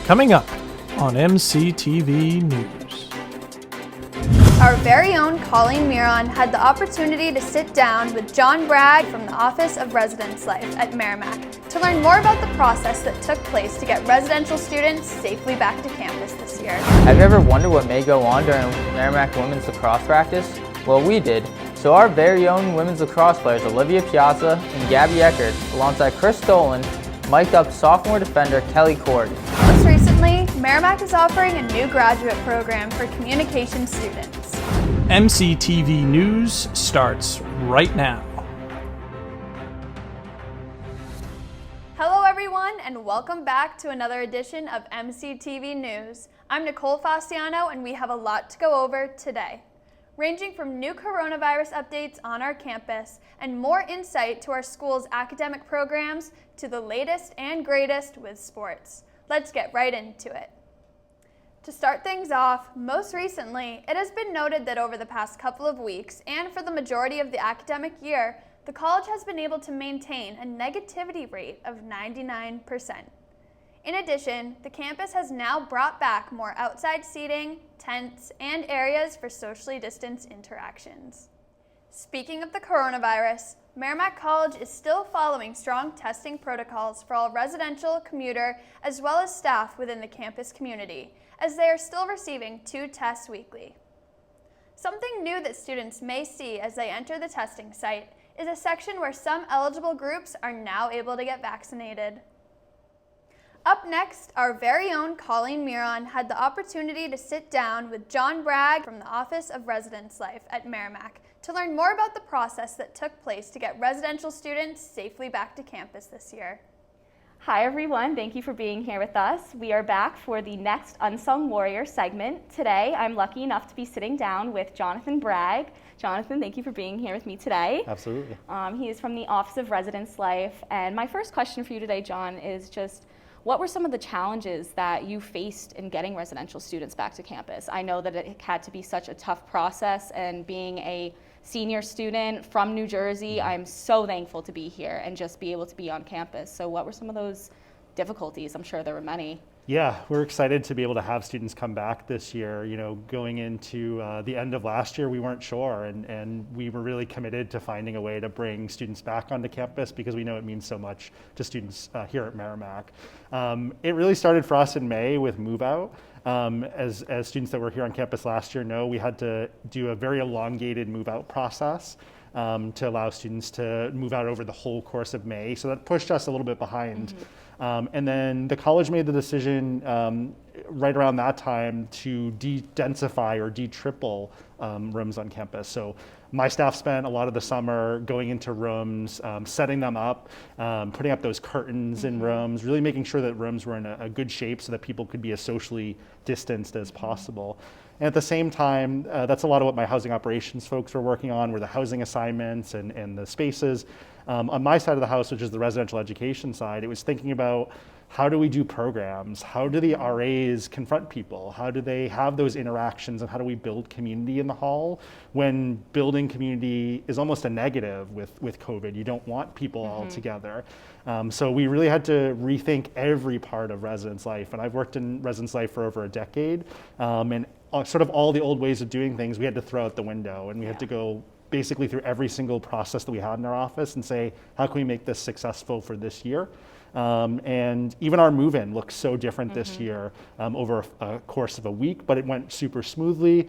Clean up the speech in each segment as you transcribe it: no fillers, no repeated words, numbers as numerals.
Coming up on MCTV News. Our very own Colleen Mearon had the opportunity to sit down with Jonathan Bragg from the Office of Residence Life at Merrimack to learn more about the process that took place to get residential students safely back to campus this year. Have you ever wondered what may go on during Merrimack women's lacrosse practice? Well, we did. So our very own women's lacrosse players, Olivia Piazza and Gabby Heroux, alongside Chris Dolan, mic'd up sophomore defender Kelly Corrigan. Most recently, Merrimack is offering a new graduate program for communication students. MCTV News starts right now. Hello everyone and welcome back to another edition of MCTV News. I'm Nicole Fasciano and we have a lot to go over today. Ranging from new coronavirus updates on our campus and more insight to our school's academic programs to the latest and greatest with sports. Let's get right into it. To start things off, most recently, it has been noted that over the past couple of weeks and for the majority of the academic year, the college has been able to maintain a negativity rate of 99%. In addition, the campus has now brought back more outside seating, tents, and areas for socially distanced interactions. Speaking of the coronavirus, Merrimack College is still following strong testing protocols for all residential, commuter, as well as staff within the campus community, as they are still receiving 2 tests weekly. Something new that students may see as they enter the testing site is a section where some eligible groups are now able to get vaccinated. Up next, our very own Colleen Mearon had the opportunity to sit down with Jonathan Bragg from the Office of Residence Life at Merrimack to learn more about the process that took place to get residential students safely back to campus this year. Hi everyone, thank you for being here with us. We are back for the next Unsung Warrior segment. Today, I'm lucky enough to be sitting down with Jonathan Bragg. Jonathan, thank you for being here with me today. Absolutely. He is from the Office of Residence Life, and my first question for you today, John, is just what were some of the challenges that you faced in getting residential students back to campus? I know that it had to be such a tough process, and being a senior student from New Jersey, I'm so thankful to be here and just be able to be on campus. So what were some of those difficulties? I'm sure there were many. Yeah, we're excited to be able to have students come back this year. You know, going into the end of last year, we weren't sure, and we were really committed to finding a way to bring students back onto campus because we know it means so much to students here at Merrimack. It really started for us in May with move out. As students that were here on campus last year know, we had to do a very elongated move out process to allow students to move out over the whole course of May. So that pushed us a little bit behind. And then the college made the decision right around that time to de-densify or de-triple rooms on campus. So my staff spent a lot of the summer going into rooms, setting them up, putting up those curtains in rooms, really making sure that rooms were in a good shape so that people could be as socially distanced as possible. And at the same time, that's a lot of what my housing operations folks were working on, were the housing assignments and the spaces. On my side of the house, which is the residential education side, it was thinking about how do we do programs? How do the RAs confront people? How do they have those interactions, and how do we build community in the hall when building community is almost a negative with COVID? You don't want people all together. So we really had to rethink every part of residence life. And I've worked in residence life for over a decade. And sort of all the old ways of doing things we had to throw out the window, and we had to go basically through every single process that we had in our office and say, how can we make this successful for this year? And even our move-in looks so different this year over a course of a week, but it went super smoothly,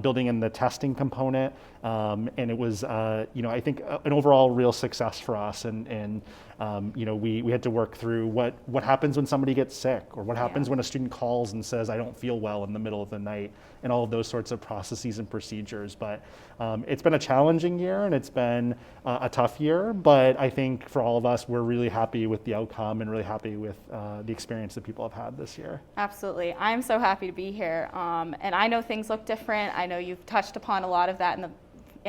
building in the testing component. And it was, I think an overall real success for us. And we had to work through what happens when somebody gets sick, or what happens when a student calls and says, I don't feel well in the middle of the night, and all of those sorts of processes and procedures. But it's been a challenging year, and it's been a tough year. But I think for all of us, we're really happy with the outcome and really happy with the experience that people have had this year. Absolutely. I'm so happy to be here. And I know things look different. I know you've touched upon a lot of that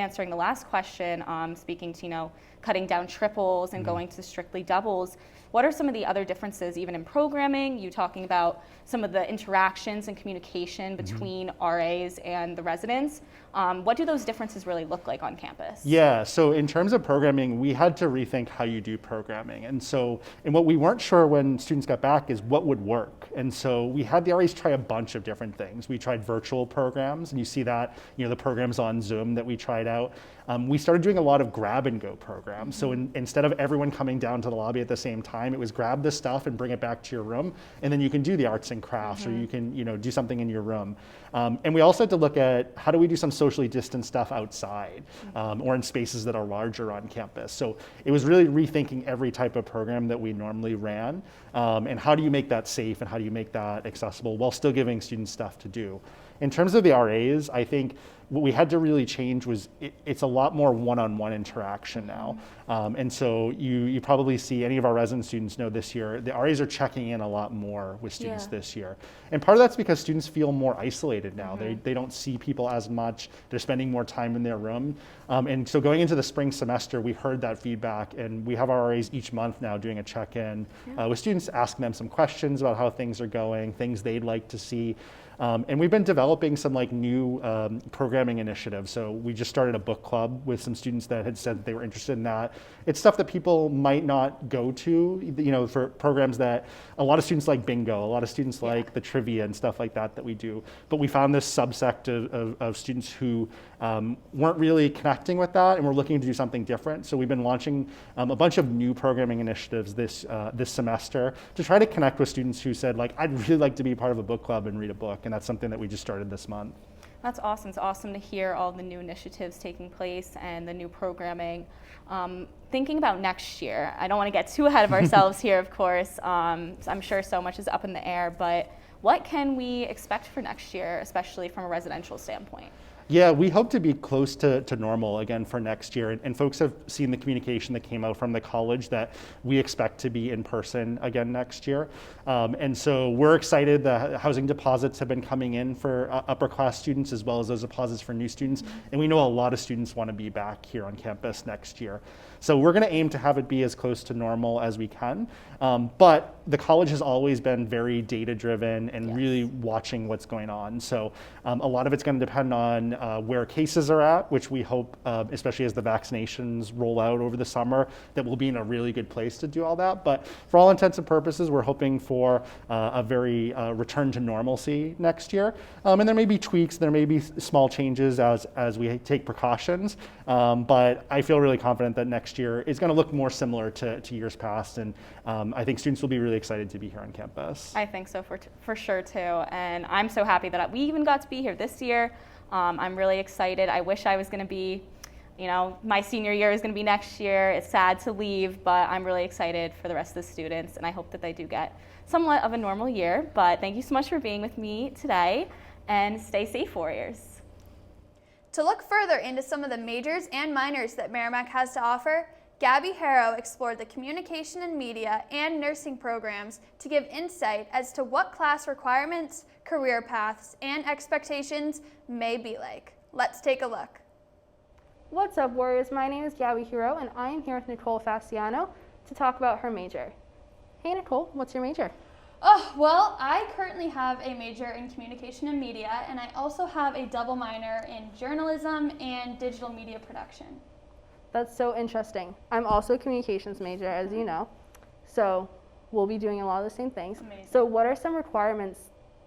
answering the last question, speaking to, cutting down triples and going to strictly doubles, what are some of the other differences even in programming? You talking about some of the interactions and communication between RAs and the residents. What do those differences really look like on campus? Yeah, so in terms of programming, we had to rethink how you do programming. And what we weren't sure when students got back is what would work. And so we had the RAs try a bunch of different things. We tried virtual programs, and you see that, the programs on Zoom that we tried out. We started doing a lot of grab and go programs. So instead of everyone coming down to the lobby at the same time, it was grab the stuff and bring it back to your room, and then you can do the arts and crafts, or you can do something in your room. And we also had to look at how do we do some socially distanced stuff outside or in spaces that are larger on campus. So it was really rethinking every type of program that we normally ran, and how do you make that safe and how do you make that accessible while still giving students stuff to do. In terms of the RAs, I think what we had to really change was it's a lot more one-on-one interaction now. And so you probably see any of our resident students know this year, the RAs are checking in a lot more with students this year. And part of that's because students feel more isolated now. They don't see people as much. They're spending more time in their room. And so going into the spring semester, we heard that feedback, and we have our RAs each month now doing a check-in with students, asking them some questions about how things are going, things they'd like to see. And we've been developing some new programming initiatives. So we just started a book club with some students that had said that they were interested in that. It's stuff that people might not go to, for programs that a lot of students like bingo, a lot of students like the trivia and stuff like that we do. But we found this subsect of students who weren't really connecting with that, and we're looking to do something different. So we've been launching a bunch of new programming initiatives this semester to try to connect with students who said, I'd really like to be part of a book club and read a book. And that's something that we just started this month. That's awesome. It's awesome to hear all the new initiatives taking place and the new programming. Thinking about next year, I don't want to get too ahead of ourselves here, of course. I'm sure so much is up in the air, but what can we expect for next year, especially from a residential standpoint? Yeah, we hope to be close to normal again for next year. And folks have seen the communication that came out from the college that we expect to be in person again next year. And so we're excited. The housing deposits have been coming in for upper class students as well as those deposits for new students. And we know a lot of students want to be back here on campus next year. So we're going to aim to have it be as close to normal as we can. But the college has always been very data driven and really watching what's going on. So a lot of it's going to depend on where cases are at, which we hope, especially as the vaccinations roll out over the summer, that we'll be in a really good place to do all that. But for all intents and purposes, we're hoping for a very return to normalcy next year. And there may be tweaks, there may be small changes as we take precautions. But I feel really confident that next year is going to look more similar to years past. And I think students will be really excited to be here on campus. I think so for sure too. And I'm so happy that we even got to be here this year. I'm really excited. I wish I was going to be, my senior year is going to be next year. It's sad to leave, but I'm really excited for the rest of the students, and I hope that they do get somewhat of a normal year. But thank you so much for being with me today, and stay safe, Warriors. To look further into some of the majors and minors that Merrimack has to offer, Gabby Heroux explored the communication and media and nursing programs to give insight as to what class requirements, career paths, and expectations may be like. Let's take a look. What's up, Warriors? My name is Gabby Heroux, and I am here with Nicole Fasciano to talk about her major. Hey, Nicole, what's your major? Oh, well, I currently have a major in communication and media, and I also have a double minor in journalism and digital media production. That's so interesting. I'm also a communications major, as you know, so we'll be doing a lot of the same things. Amazing. So what are some requirements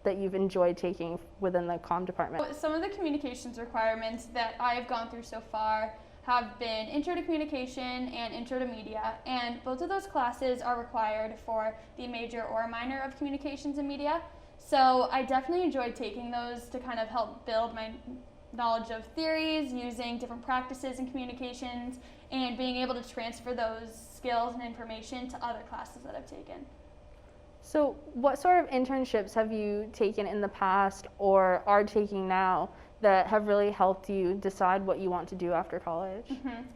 that you've enjoyed taking within the Comm department? Some of the communications requirements that I have gone through so far have been Intro to Communication and Intro to Media, and both of those classes are required for the major or minor of Communications and Media. So I definitely enjoyed taking those to kind of help build my knowledge of theories, using different practices in communications, and being able to transfer those skills and information to other classes that I've taken. So what sort of internships have you taken in the past or are taking now that have really helped you decide what you want to do after college?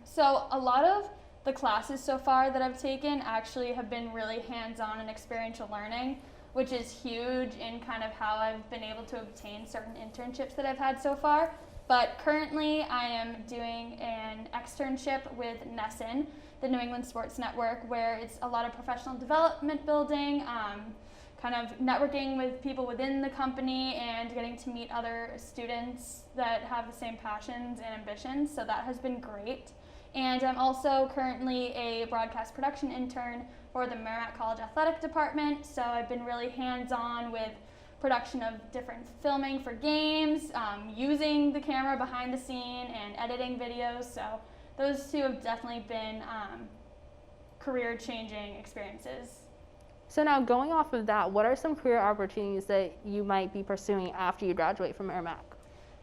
So a lot of the classes so far that I've taken actually have been really hands-on and experiential learning, which is huge in kind of how I've been able to obtain certain internships that I've had so far. But currently I am doing an externship with NESN, the New England Sports Network, where it's a lot of professional development building, kind of networking with people within the company and getting to meet other students that have the same passions and ambitions, so that has been great. And I'm also currently a broadcast production intern for the Merrimack College Athletic Department, so I've been really hands-on with production of different filming for games, using the camera behind the scene and editing videos, so those two have definitely been career-changing experiences. So now going off of that, what are some career opportunities that you might be pursuing after you graduate from Merrimack?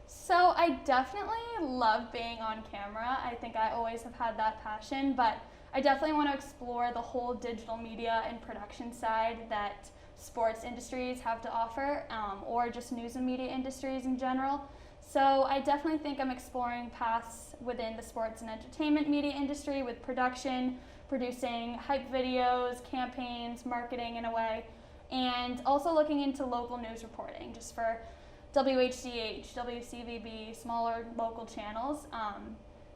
So I definitely love being on camera. I think I always have had that passion, but I definitely want to explore the whole digital media and production side that sports industries have to offer, or just news and media industries in general. So I definitely think I'm exploring paths within the sports and entertainment media industry with production, producing hype videos, campaigns, marketing in a way, and also looking into local news reporting just for WHCH, WCVB, smaller local channels.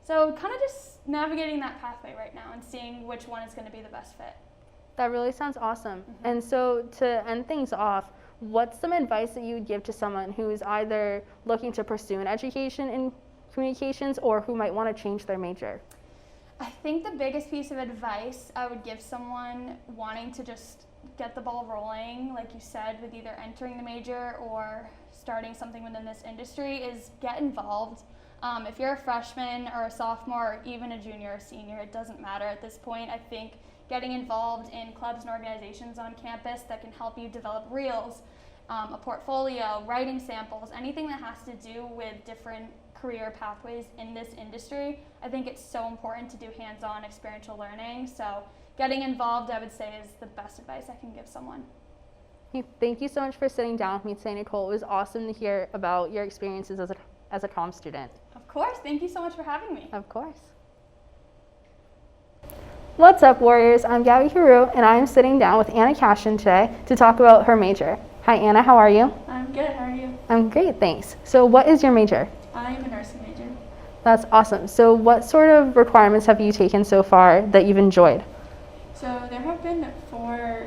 So kind of just navigating that pathway right now and seeing which one is going to be the best fit. That really sounds awesome. And so to end things off, what's some advice that you would give to someone who's either looking to pursue an education in communications or who might want to change their major? I think the biggest piece of advice I would give someone wanting to just get the ball rolling, like you said, with either entering the major or starting something within this industry is get involved. If you're a freshman or a sophomore or even a junior or senior, it doesn't matter at this point. I think getting involved in clubs and organizations on campus that can help you develop reels, a portfolio, writing samples, anything that has to do with different career pathways in this industry, I think it's so important to do hands-on experiential learning. So getting involved, I would say, is the best advice I can give someone. Thank you so much for sitting down with me today, Nicole. It was awesome to hear about your experiences as a Comm student. Of course. Thank you so much for having me. Of course. What's up, Warriors? I'm Gabby Heroux, and I'm sitting down with Anna Cashin today to talk about her major. Hi, Anna. How are you? I'm good. How are you? I'm great, thanks. So what is your major? I am a nursing major. That's awesome. So what sort of requirements have you taken so far that you've enjoyed? So there have been 4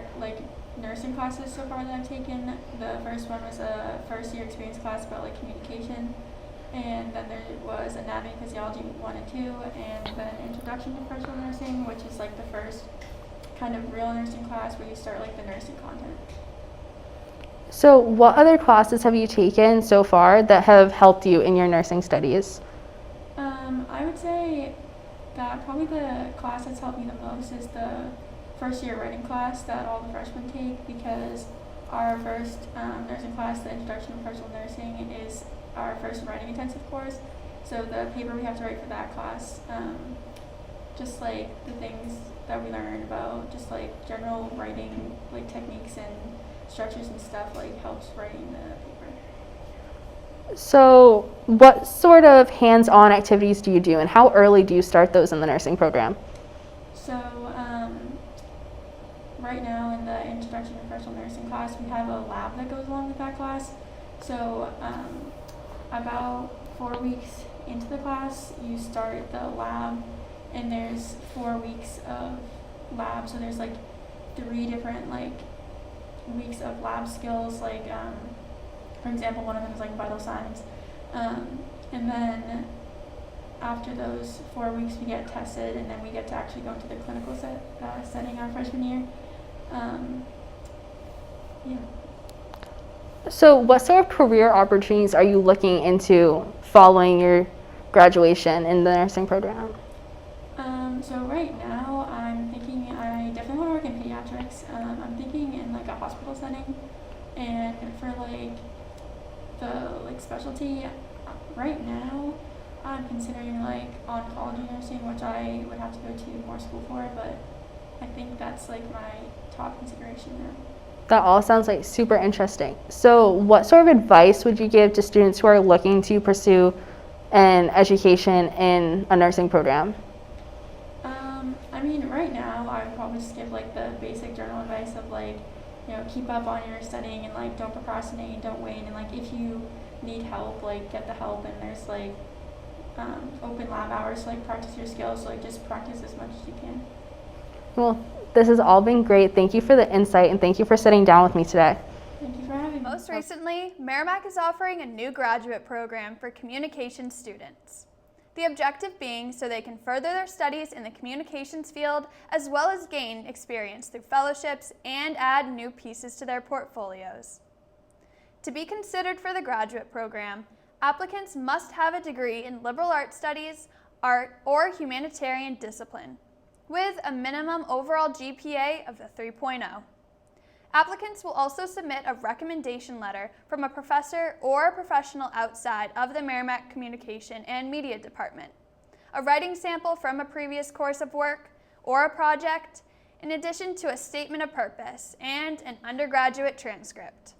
nursing classes so far that I've taken. The first one was a first-year experience class about communication, and then there was anatomy, physiology 1 and 2, and then introduction to professional nursing, which is the first kind of real nursing class where you start the nursing content. So what other classes have you taken so far that have helped you in your nursing studies? I would say that probably the class that's helped me the most is the first year writing class that all the freshmen take, because our first nursing class, the introduction to professional nursing, is our first writing intensive course. So the paper we have to write for that class, just the things that we learn about just general writing techniques and structures and stuff helps writing the paper. So what sort of hands-on activities do you do, and how early do you start those in the nursing program? So right now in the introduction to professional nursing class, we have a lab that goes along with that class. So about 4 weeks into the class, you start the lab, and there's 4 weeks of lab. So there's 3 different weeks of lab skills, for example, one of them is vital signs, and then after those 4 weeks we get tested, and then we get to actually go into the clinical setting our freshman year. Yeah. So what sort of career opportunities are you looking into following your graduation in the nursing program? So right now I'm thinking I definitely want to work in pediatrics. I'm thinking in a hospital setting, and for the specialty right now I'm considering oncology nursing, which I would have to go to more school for, but I think that's my top consideration now. That all sounds super interesting. So what sort of advice would you give to students who are looking to pursue an education in a nursing program? I mean, right now I would probably just give the basic general advice of keep up on your studying, and don't procrastinate, don't wait, and if you need help, like get the help, and there's like open lab hours to like practice your skills, so like just practice as much as you can. Well, this has all been great. Thank you for the insight, and thank you for sitting down with me today. Thank you for having me. Most recently, Merrimack is offering a new graduate program for communications students. The objective being so they can further their studies in the communications field as well as gain experience through fellowships and add new pieces to their portfolios. To be considered for the graduate program, applicants must have a degree in liberal arts studies, art, or humanitarian discipline, with a minimum overall GPA of a 3.0. Applicants will also submit a recommendation letter from a professor or a professional outside of the Merrimack Communication and Media Department, a writing sample from a previous course of work or a project, in addition to a statement of purpose and an undergraduate transcript.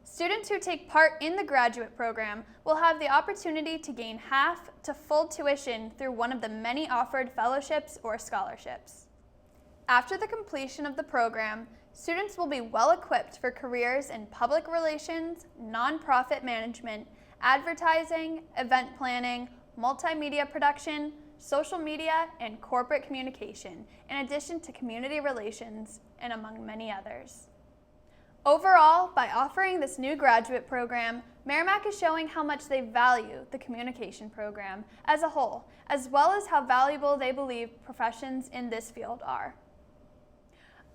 Students who take part in the graduate program will have the opportunity to gain half to full tuition through one of the many offered fellowships or scholarships. After the completion of the program, students will be well equipped for careers in public relations, nonprofit management, advertising, event planning, multimedia production, social media, and corporate communication, in addition to community relations, and among many others. Overall, by offering this new graduate program, Merrimack is showing how much they value the communication program as a whole, as well as how valuable they believe professions in this field are.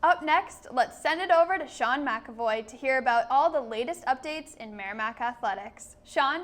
Up next, let's send it over to Shaun McAvoy to hear about all the latest updates in Merrimack athletics. Shaun?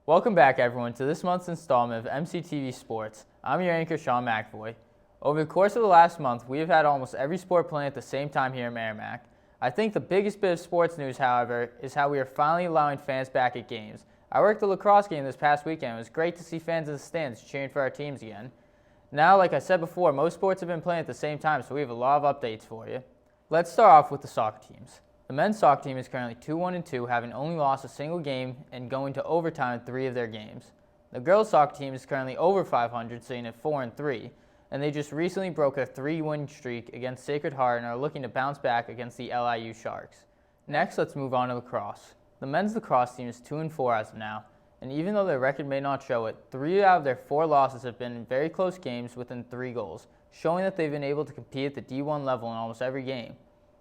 Welcome back, everyone, to this month's installment of MCTV Sports. I'm your anchor, Shaun McAvoy. Over the course of the last month, we have had almost every sport playing at the same time here in Merrimack. I think the biggest bit of sports news, however, is how we are finally allowing fans back at games. I worked the lacrosse game this past weekend. It was great to see fans in the stands cheering for our teams again. Now, like I said before, most sports have been playing at the same time, so we have a lot of updates for you. Let's start off with the soccer teams. The men's soccer team is currently 2-1-2, having only lost a single game and going to overtime in 3 of their games. The girls' soccer team is currently over 500, sitting at 4-3. And they just recently broke a 3-win streak against Sacred Heart and are looking to bounce back against the LIU Sharks. Next, let's move on to lacrosse. The men's lacrosse team is 2-4 as of now, and even though their record may not show it, 3 out of their 4 losses have been in very close games within 3 goals, showing that they've been able to compete at the D1 level in almost every game.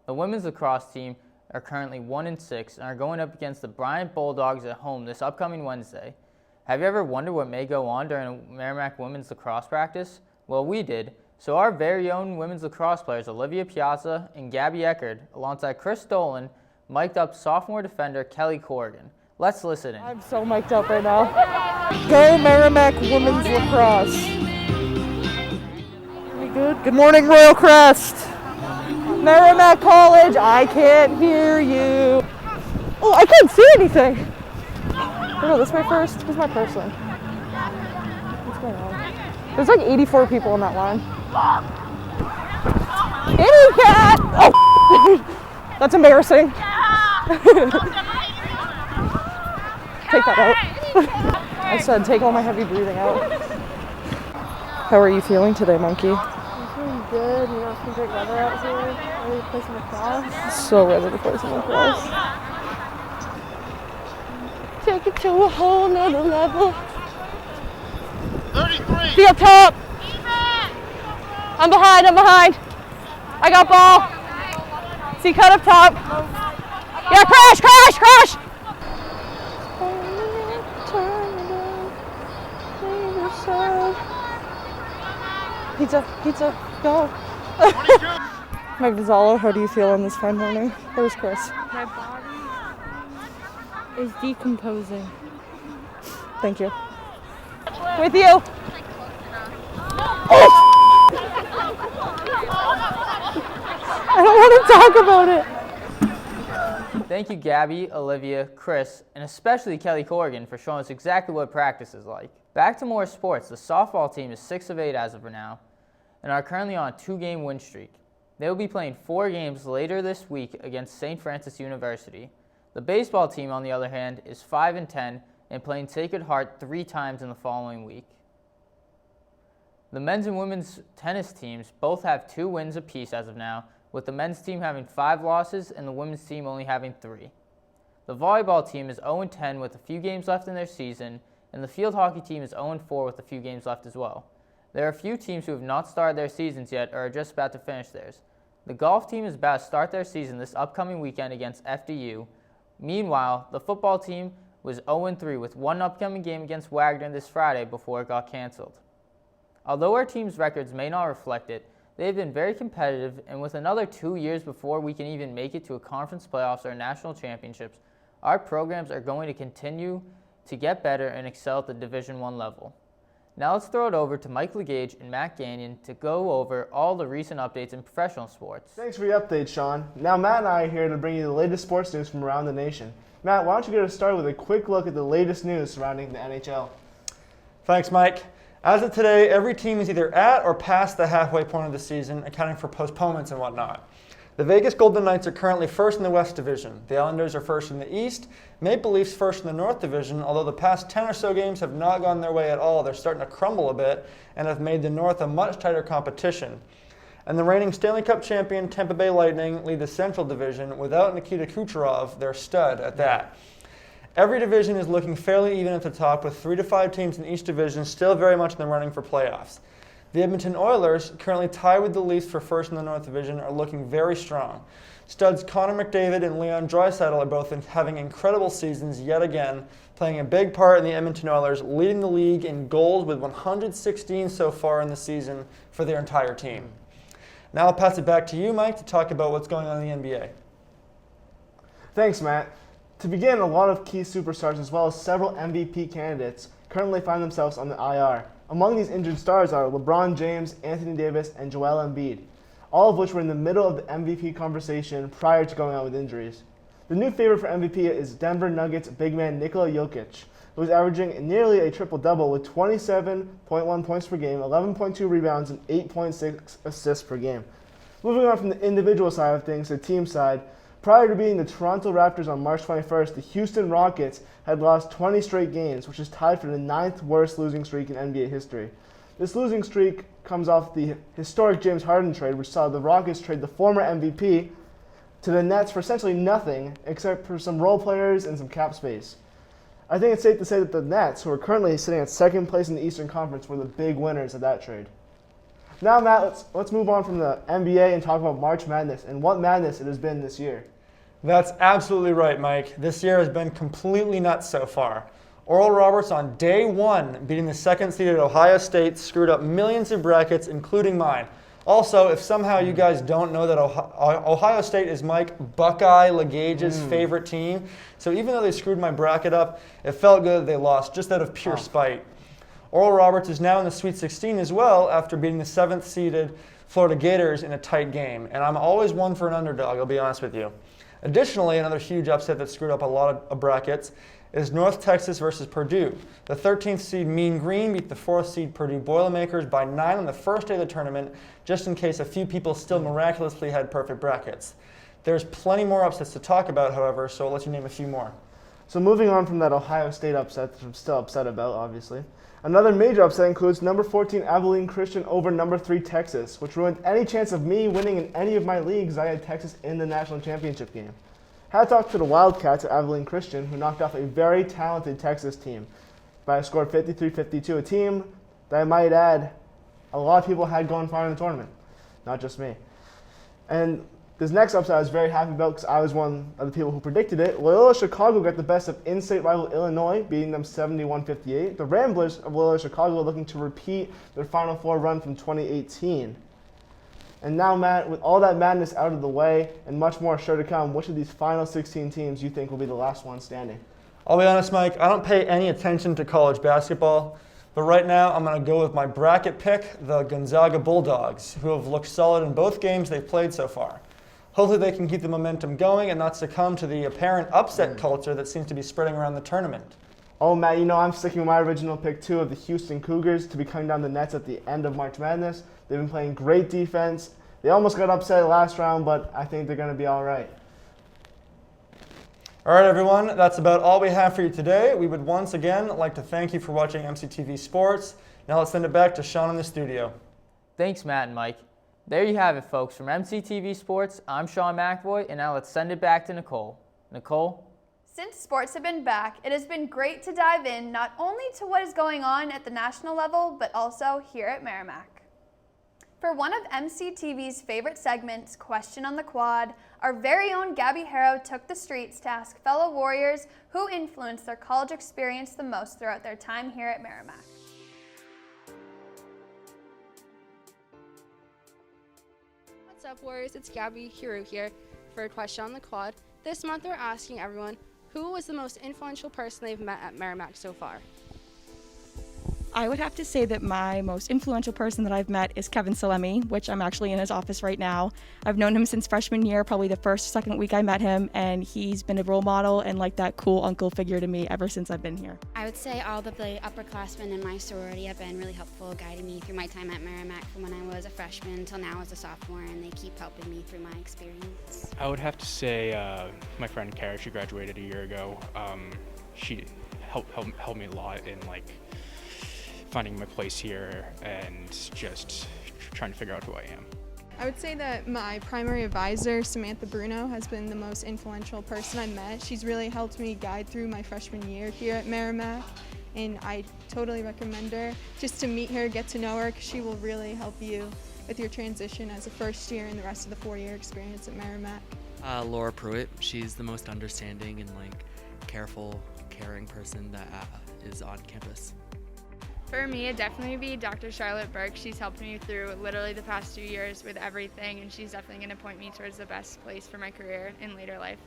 The women's lacrosse team are currently 1-6 and are going up against the Bryant Bulldogs at home this upcoming Wednesday. Have you ever wondered what may go on during a Merrimack women's lacrosse practice? Well, we did. So our very own women's lacrosse players, Olivia Piazza and Gabby Heroux, alongside Chris Dolan, mic'd up sophomore defender Kelly Corrigan. Let's listen in. I'm so mic'd up right now. Go Merrimack women's lacrosse. We good? Good morning, Royal Crest. Merrimack College, I can't hear you. Oh, I can't see anything. Oh, this way first. Who's my person? What's going on? There's like 84 people in that line. Kitty cat! Oh, that's embarrassing. Take that out. I said take all my heavy breathing out. How are you feeling today, Monkey? I'm feeling good. You know, it's been great weather out here. Ready to play some lacrosse. So ready to play some lacrosse. Take it to a whole nother level. 33. Be up top. I'm behind. I got ball. See, cut up top. Yeah, crash. Pizza, go. Mike Vizzalo, how do you feel on this fine morning? Where's Chris? My body is decomposing. Thank you. With you. I don't want to talk about it. Thank you, Gabby, Olivia, Chris, and especially Kelly Corrigan for showing us exactly what practice is like. Back to more sports. The softball team is 6 of 8 as of now and are currently on a 2-game win streak. They will be playing 4 games later this week against St. Francis University. The baseball team, on the other hand, is 5-10 and playing Sacred Heart 3 times in the following week. The men's and women's tennis teams both have 2 wins apiece as of now, with the men's team having 5 losses and the women's team only having 3. The volleyball team is 0-10 with a few games left in their season, and the field hockey team is 0-4 with a few games left as well. There are a few teams who have not started their seasons yet or are just about to finish theirs. The golf team is about to start their season this upcoming weekend against FDU. Meanwhile, the football team was 0-3 with one upcoming game against Wagner this Friday before it got canceled. Although our team's records may not reflect it, they have been very competitive, and with another 2 years before we can even make it to a conference playoffs or national championships, our programs are going to continue to get better and excel at the Division I level. Now let's throw it over to Mike Legage and Matt Gagnon to go over all the recent updates in professional sports. Thanks for your update, Shaun. Now Matt and I are here to bring you the latest sports news from around the nation. Matt, why don't you get us started with a quick look at the latest news surrounding the NHL? Thanks, Mike. As of today, every team is either at or past the halfway point of the season, accounting for postponements and whatnot. The Vegas Golden Knights are currently first in the West Division. The Islanders are first in the East. Maple Leafs first in the North Division, although the past 10 or so games have not gone their way at all. They're starting to crumble a bit and have made the North a much tighter competition. And the reigning Stanley Cup champion Tampa Bay Lightning lead the Central Division without Nikita Kucherov, their stud at that. Every division is looking fairly even at the top, with 3 to 5 teams in each division still very much in the running for playoffs. The Edmonton Oilers, currently tied with the Leafs for first in the North Division, are looking very strong. Studs Connor McDavid and Leon Draisaitl are both having incredible seasons yet again, playing a big part in the Edmonton Oilers, leading the league in goals with 116 so far in the season for their entire team. Now I'll pass it back to you, Mike, to talk about what's going on in the NBA. Thanks, Matt. To begin, a lot of key superstars as well as several MVP candidates currently find themselves on the IR. Among these injured stars are LeBron James, Anthony Davis, and Joel Embiid, all of which were in the middle of the MVP conversation prior to going out with injuries. The new favorite for MVP is Denver Nuggets big man Nikola Jokic, who is averaging nearly a triple-double with 27.1 points per game, 11.2 rebounds, and 8.6 assists per game. Moving on from the individual side of things to the team side, prior to beating the Toronto Raptors on March 21st, the Houston Rockets had lost 20 straight games, which is tied for the 9th worst losing streak in NBA history. This losing streak comes off the historic James Harden trade, which saw the Rockets trade the former MVP to the Nets for essentially nothing except for some role players and some cap space. I think it's safe to say that the Nets, who are currently sitting at second place in the Eastern Conference, were the big winners of that trade. Now, Matt, let's move on from the NBA and talk about March Madness and what madness it has been this year. That's absolutely right, Mike. This year has been completely nuts so far. Oral Roberts on day 1, beating the second-seeded Ohio State, screwed up millions of brackets, including mine. Also, if somehow you guys don't know that Ohio State is Mike Buckeye Legage's favorite team, so even though they screwed my bracket up, it felt good that they lost, just out of pure spite. Oral Roberts is now in the Sweet 16 as well after beating the 7th-seeded Florida Gators in a tight game, and I'm always one for an underdog, I'll be honest with you. Additionally, another huge upset that screwed up a lot of brackets is North Texas versus Purdue. The 13th seed Mean Green beat the 4th seed Purdue Boilermakers by 9 on the first day of the tournament, just in case a few people still miraculously had perfect brackets. There's plenty more upsets to talk about, however, so I'll let you name a few more. So moving on from that Ohio State upset, that I'm still upset about, obviously. Another major upset includes number 14 Abilene Christian over number 3 Texas, which ruined any chance of me winning in any of my leagues. I had Texas in the national championship game. Hats off to the Wildcats at Abilene Christian, who knocked off a very talented Texas team by a score of 53-52, a team that I might add a lot of people had going far in the tournament, not just me. And this next upset I was very happy about because I was one of the people who predicted it. Loyola Chicago got the best of in-state rival Illinois, beating them 71-58. The Ramblers of Loyola Chicago are looking to repeat their Final Four run from 2018. And now, Matt, with all that madness out of the way and much more sure to come, which of these final 16 teams you think will be the last one standing? I'll be honest, Mike, I don't pay any attention to college basketball, but right now I'm going to go with my bracket pick, the Gonzaga Bulldogs, who have looked solid in both games they've played so far. Hopefully they can keep the momentum going and not succumb to the apparent upset culture that seems to be spreading around the tournament. Oh, Matt, you know I'm sticking with my original pick, too, of the Houston Cougars to be cutting down the nets at the end of March Madness. They've been playing great defense. They almost got upset last round, but I think they're going to be all right. All right, everyone, that's about all we have for you today. We would once again like to thank you for watching MCTV Sports. Now let's send it back to Shaun in the studio. Thanks, Matt and Mike. There you have it, folks. From MCTV Sports, I'm Shaun McAvoy, and now let's send it back to Nicole. Nicole? Since sports have been back, it has been great to dive in not only to what is going on at the national level, but also here at Merrimack. For one of MCTV's favorite segments, Question on the Quad, our very own Gabby Heroux took the streets to ask fellow Warriors who influenced their college experience the most throughout their time here at Merrimack. What's up, Warriors? It's Gabby Heroux here for a Question on the Quad. This month we're asking everyone, who was the most influential person they've met at Merrimack so far? I would have to say that my most influential person that I've met is Kevin Salemi, which I'm actually in his office right now. I've known him since freshman year, probably the second week I met him, and he's been a role model and like that cool uncle figure to me ever since I've been here. I would say all of the upperclassmen in my sorority have been really helpful, guiding me through my time at Merrimack from when I was a freshman until now as a sophomore, and they keep helping me through my experience. I would have to say my friend Kara, she graduated a year ago. She helped me a lot in finding my place here and just trying to figure out who I am. I would say that my primary advisor, Samantha Bruno, has been the most influential person I met. She's really helped me guide through my freshman year here at Merrimack, and I totally recommend her just to meet her, get to know her, because she will really help you with your transition as a first year and the rest of the four-year experience at Merrimack. Laura Pruitt, she's the most understanding and careful, caring person that is on campus. For me, it'd definitely be Dr. Charlotte Burke. She's helped me through literally the past 2 years with everything, and she's definitely going to point me towards the best place for my career in later life.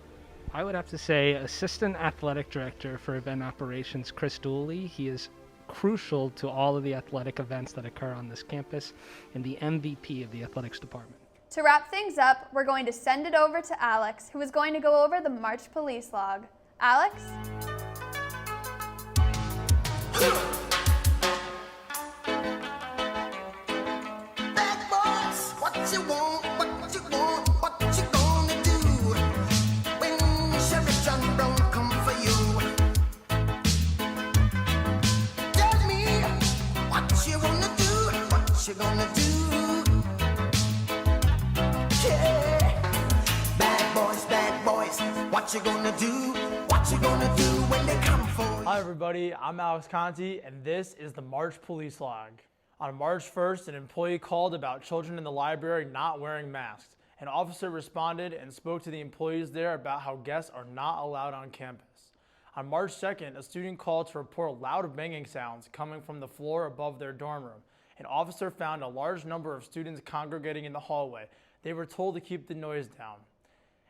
I would have to say Assistant Athletic Director for Event Operations, Chris Dooley. He is crucial to all of the athletic events that occur on this campus and the MVP of the athletics department. To wrap things up, we're going to send it over to Alex, who is going to go over the March Police Log. Alex? Hi everybody, I'm Alex Conte, and this is the March Police Log. On March 1st, an employee called about children in the library not wearing masks. An officer responded and spoke to the employees there about how guests are not allowed on campus. On March 2nd, a student called to report loud banging sounds coming from the floor above their dorm room. An officer found a large number of students congregating in the hallway. They were told to keep the noise down.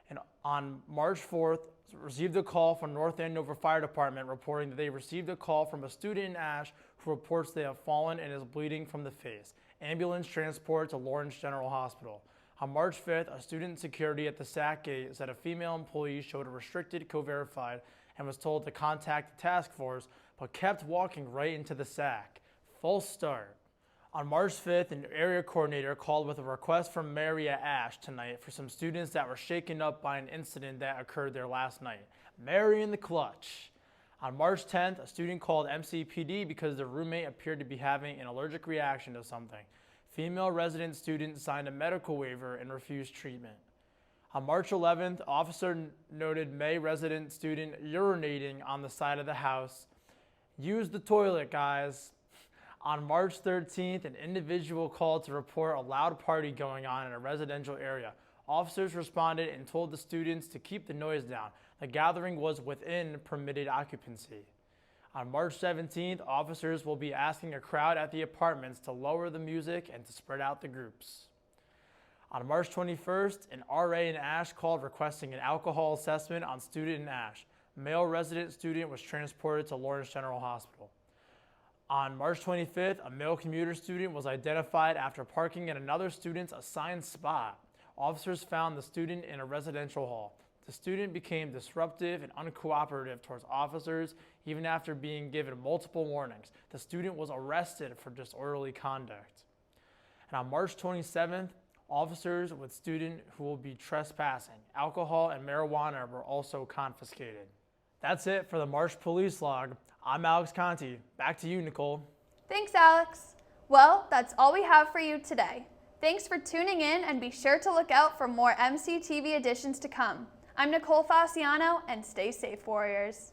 And on March 4th, received a call from North Andover Fire Department reporting that they received a call from a student in Ash who reports they have fallen and is bleeding from the face. Ambulance transport to Lawrence General Hospital. On March 5th, a student in security at the SAC gate said a female employee showed a restricted co-verified and was told to contact the task force, but kept walking right into the SAC. False start. On March 5th, an area coordinator called with a request from Mary at Ash tonight for some students that were shaken up by an incident that occurred there last night. Mary in the clutch. On March 10th, a student called MCPD because their roommate appeared to be having an allergic reaction to something. Female resident student signed a medical waiver and refused treatment. On March 11th, officer noted May resident student urinating on the side of the house. Use the toilet, guys. On March 13th, an individual called to report a loud party going on in a residential area. Officers responded and told the students to keep the noise down. The gathering was within permitted occupancy. On March 17th, officers will be asking a crowd at the apartments to lower the music and to spread out the groups. On March 21st, an RA in Ash called requesting an alcohol assessment on student in Ash. Male resident student was transported to Lawrence General Hospital. On March 25th, a male commuter student was identified after parking in another student's assigned spot. Officers found the student in a residential hall. The student became disruptive and uncooperative towards officers, even after being given multiple warnings. The student was arrested for disorderly conduct. And on March 27th, Officers with student who will be trespassing. Alcohol and marijuana were also confiscated. That's it for the March Police Log. I'm Alex Conte. Back to you, Nicole. Thanks, Alex. Well, that's all we have for you today. Thanks for tuning in, and be sure to look out for more MCTV editions to come. I'm Nicole Fasciano, and stay safe, Warriors.